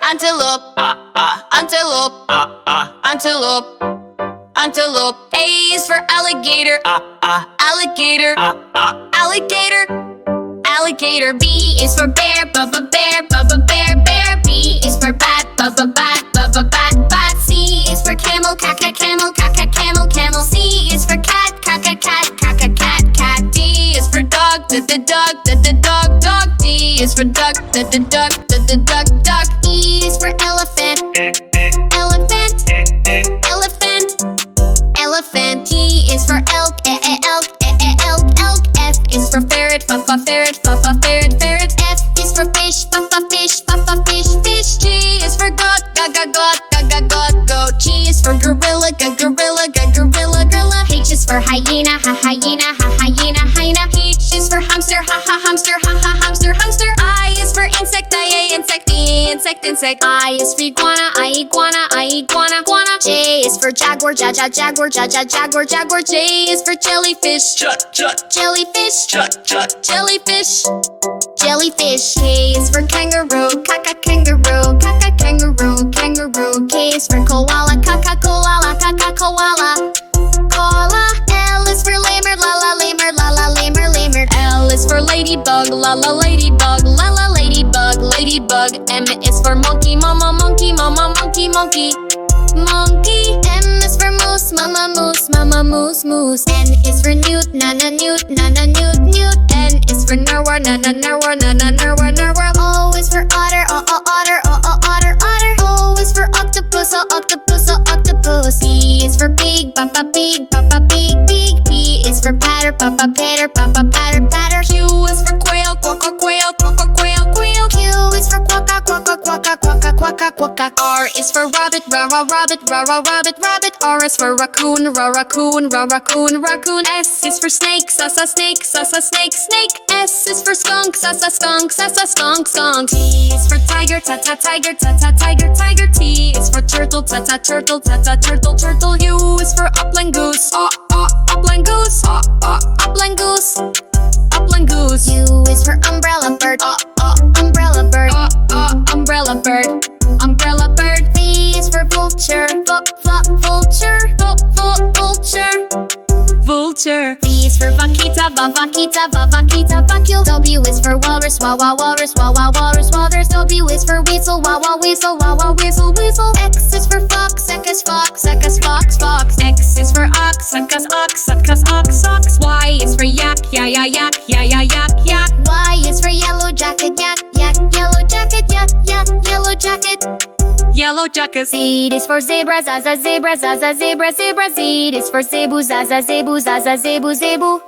Antelope, antelope, antelope, antelope. A is for alligator, alligator, alligator, alligator. B is for bear, bear, bear, bear. B is for bat, bat, bat. C is for camel, camel, camel. C is for cat, cat. D is for dog, dog. D is for duck, duck. E is for elephant, elephant. T is for elk, elk. F is for ferret, ferret. F is for fish, fish. G is for goat, goat. G is for gorilla, gorilla. H is for hyena, hyena. H is for hamster, hamster. I is for insect, insect. I is for iguana. J is for jaguar, jaguar. J is for jellyfish, jellyfish. K is for kangaroo, kangaroo. K is for koala, koala. L is for lemur, lemur. L is for ladybug, ladybug. M is for monkey, monkey. M is for moose, moose. N is for newt, newt. N is for narwhal, narwhal. O is for otter, otter. O is for octopus, octopus. P is for pig, pig. P is for patter, patter. Q is for quail, quail. Q is for quack, quack. R is for rabbit, rabbit. R is for raccoon, raccoon. S is for snake, snake. S is for skunk, skunk. T is for tiger, tiger. T is for turtle, turtle. U is for upland goose, upland goose. U is for umbrella bird, umbrella bird. V is for vulture, vulture. V is for vaquita, vacuole. W is for walrus, walrus. W is for weasel, weasel. X is for fox, fox. X is for ox, ox. Y is for yak. Y is for yellow jacket, yellow jacket. Z is for zebra, zebra. Z is for zebu, zebu.